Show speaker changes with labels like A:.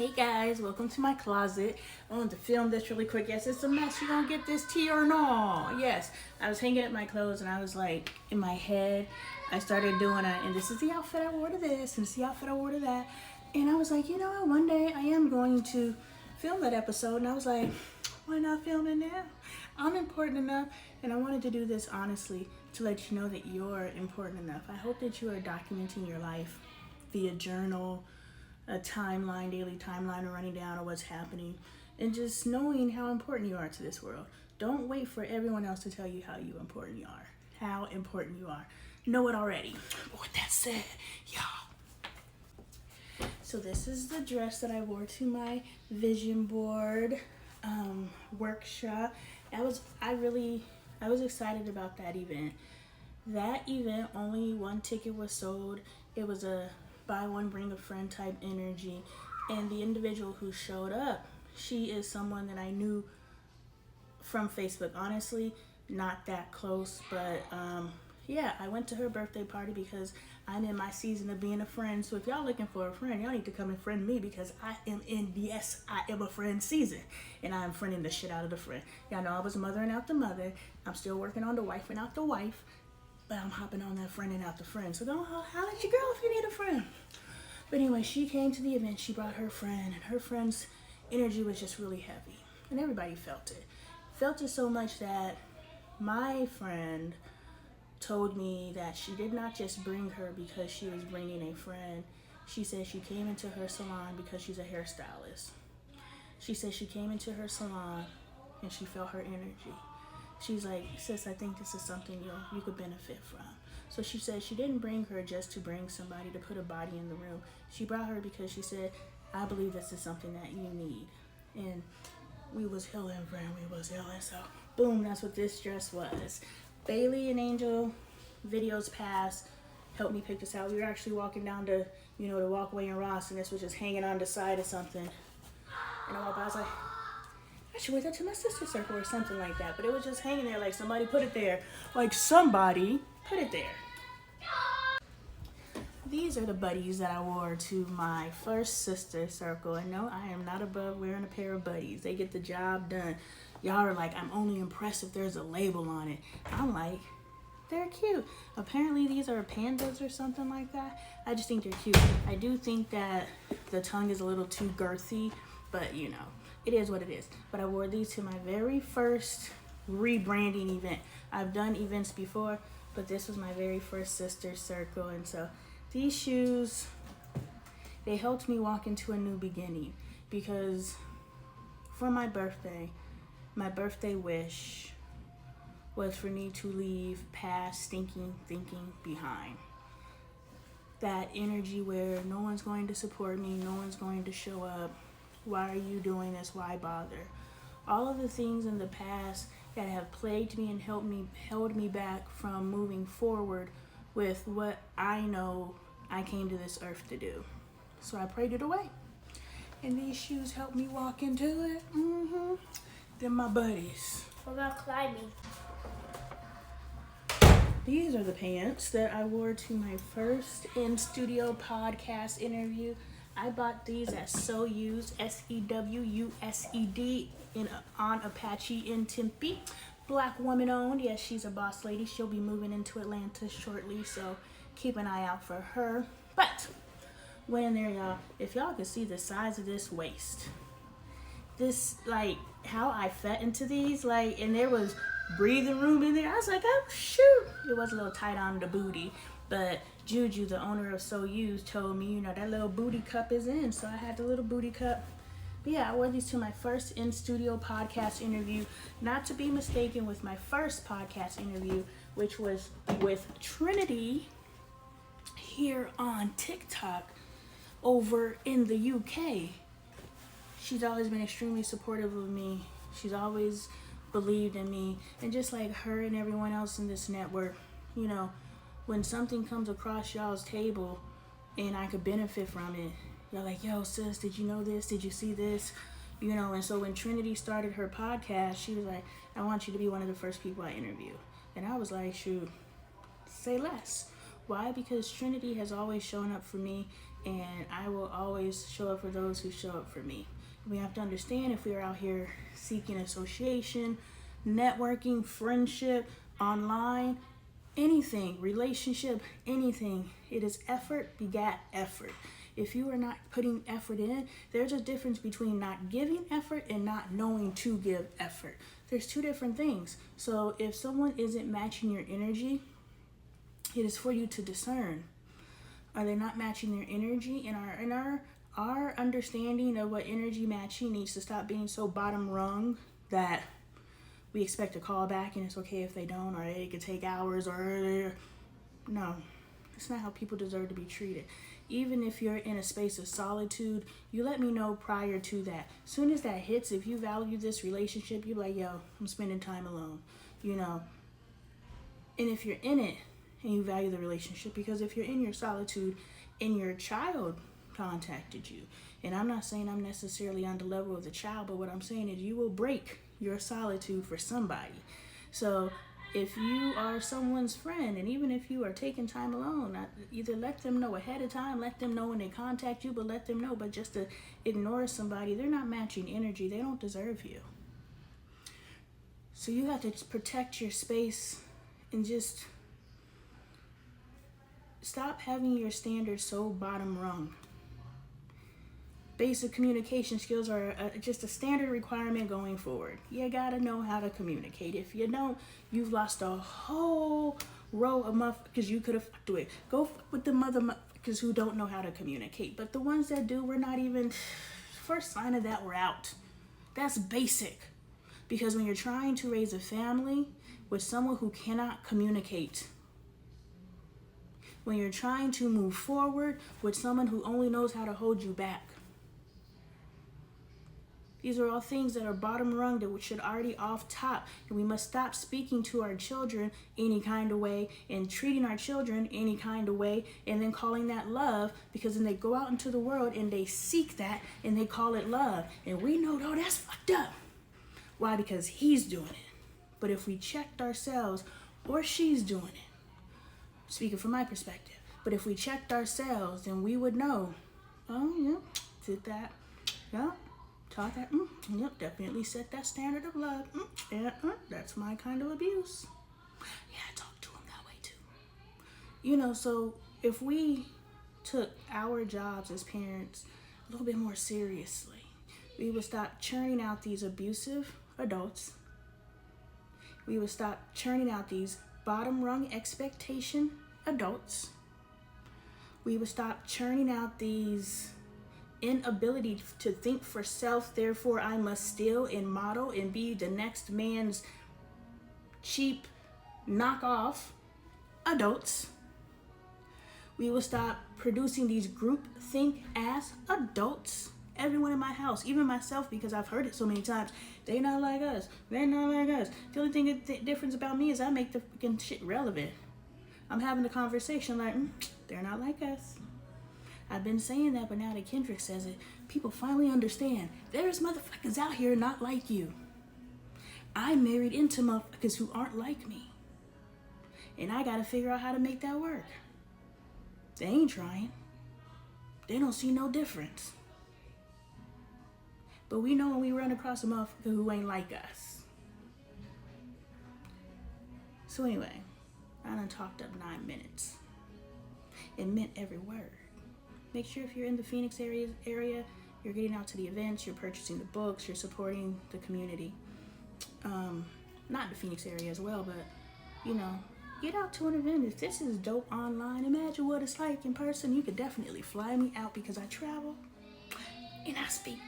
A: Hey guys, welcome to my closet. I wanted to film this really quick. Yes, it's a mess. You gonna get this tea or no? Yes, I was hanging up my clothes and I was like, in my head, I started doing it. And this is the outfit I wore to this, and this is the outfit I wore to that. And I was like, you know what? One day I am going to film that episode. And I was like, why not film it now? I'm important enough, and I wanted to do this honestly to let you know that you're important enough. I hope that you are documenting your life via journal, a timeline, daily timeline, or running down of what's happening, and just knowing how important you are to this world. Don't wait for everyone else to tell you how important you are. How important you are. Know it already. But with that said, y'all. So this is the dress that I wore to my vision board workshop. I was excited about that event. That event, only one ticket was sold. It was a buy one, bring a friend type energy. And the individual who showed up, she is someone that I knew from Facebook. Honestly, not that close, but yeah, I went to her birthday party because I'm in my season of being a friend. So if y'all looking for a friend, y'all need to come and friend me because I am in, yes, I am a friend season. And I'm friending the shit out of the friend. Y'all know I was mothering out the mother. I'm still working on the wifing out the wife. But I'm hopping on that friend and out the friend. So go holler at your girl if you need a friend. But anyway, she came to the event. She brought her friend. And her friend's energy was just really heavy. And everybody felt it. Felt it so much that my friend told me that she did not just bring her because she was bringing a friend. She said she came into her salon because she's a hairstylist. She said she came into her salon and she felt her energy. She's like, sis, I think this is something you could benefit from. So she said she didn't bring her just to bring somebody to put a body in the room. She brought her because she said, I believe this is something that you need. And we was healing, friend. We was healing. So boom, that's what this dress was. Bailey and Angel, videos past, helped me pick this out. We were actually walking down to, the walkway in Ross, and this was just hanging on the side of something. And I was like, I should wear that to my sister's circle or something like that. But it was just hanging there like somebody put it there. Like somebody put it there. These are the buddies that I wore to my first sister circle. And no, I am not above wearing a pair of buddies. They get the job done. Y'all are like, I'm only impressed if there's a label on it. I'm like, they're cute. Apparently these are pandas or something like that. I just think they're cute. I do think that the tongue is a little too girthy, but it is what it is. But I wore these to my very first rebranding event. I've done events before, but this was my very first sister circle. And so these shoes, they helped me walk into a new beginning because for my birthday wish was for me to leave past stinking thinking behind. That energy where no one's going to support me, no one's going to show up. Why are you doing this? Why bother? All of the things in the past that have plagued me and held me back from moving forward with what I know I came to this earth to do. So I prayed it away. And these shoes helped me walk into it. They're my buddies.
B: What about climbing?
A: These are the pants that I wore to my first in-studio podcast interview. I bought these at So Used, SEWUSED, on Apache in Tempe. Black woman owned. Yes, she's a boss lady. She'll be moving into Atlanta shortly, so keep an eye out for her. But went in there, y'all. If y'all could see the size of this waist, this, like, how I fit into these, like, and there was breathing room in there. I was like, oh shoot. It was a little tight on the booty, but Juju, the owner of So Used, told me, that little booty cup is in, so I had the little booty cup. But yeah, I wore these to my first in-studio podcast interview, not to be mistaken with my first podcast interview, which was with Trinity here on TikTok over in the UK. She's always been extremely supportive of me. She's always believed in me. And just like her and everyone else in this network, when something comes across y'all's table and I could benefit from it, y'all like, yo, sis, did you know this? Did you see this? And so when Trinity started her podcast, she was like, I want you to be one of the first people I interview. And I was like, shoot, say less. Why? Because Trinity has always shown up for me and I will always show up for those who show up for me. We have to understand, if we are out here seeking association, networking, friendship, online, anything, relationship, anything, it is effort begat effort. If you are not putting effort in, there's a difference between not giving effort and not knowing to give effort. There's two different things. So if someone isn't matching your energy, it is for you to discern. Are they not matching their energy? And our understanding of what energy matching needs to stop being so bottom rung that we expect a call back and it's okay if they don't, or it could take hours, or no. It's not how people deserve to be treated. Even if you're in a space of solitude, you let me know prior to that. Soon as that hits, if you value this relationship, you're like, yo, I'm spending time alone, you know. And if you're in it and you value the relationship, because if you're in your solitude and your child contacted you, and I'm not saying I'm necessarily on the level of the child, but what I'm saying is you will break your solitude for somebody. So if you are someone's friend, and even if you are taking time alone, either let them know ahead of time, let them know when they contact you, but let them know. But just to ignore somebody, they're not matching energy. They don't deserve you. So you have to protect your space and just stop having your standards so bottom rung. Basic communication skills are just a standard requirement going forward. You gotta know how to communicate. If you don't, you've lost a whole row of motherfuckers you could have fucked with. Go fuck with the motherfuckers who don't know how to communicate. But the ones that do, we're not even, first sign of that, we're out. That's basic. Because when you're trying to raise a family with someone who cannot communicate, when you're trying to move forward with someone who only knows how to hold you back, these are all things that are bottom rung that should already off top. And we must stop speaking to our children any kind of way and treating our children any kind of way and then calling that love, because then they go out into the world and they seek that and they call it love. And we know, oh, that's fucked up. Why? Because he's doing it. But if we checked ourselves, or she's doing it, speaking from my perspective, but if we checked ourselves, then we would know, oh, yeah, did that, yeah. Taught that, yep, definitely set that standard of love. Yeah, that's my kind of abuse. Yeah, I talk to him that way too. You know, so if we took our jobs as parents a little bit more seriously, we would stop churning out these abusive adults. We would stop churning out these bottom rung expectation adults. We would stop churning out these inability to think for self, therefore I must steal and model and be the next man's cheap knockoff adults. We will stop producing these group think ass adults. Everyone in my house, even myself, because I've heard it so many times, they not like us, they're not like us. The only thing difference about me is I make the fucking shit relevant. I'm having a conversation like, they're not like us. I've been saying that, but now that Kendrick says it, people finally understand. There's motherfuckers out here not like you. I married into motherfuckers who aren't like me. And I gotta figure out how to make that work. They ain't trying. They don't see no difference. But we know when we run across a motherfucker who ain't like us. So anyway, I done talked up 9 minutes. It meant every word. Make sure if you're in the Phoenix area, you're getting out to the events, you're purchasing the books, you're supporting the community. Not the Phoenix area as well, but, you know, get out to an event. If this is dope online, imagine what it's like in person. You could definitely fly me out because I travel and I speak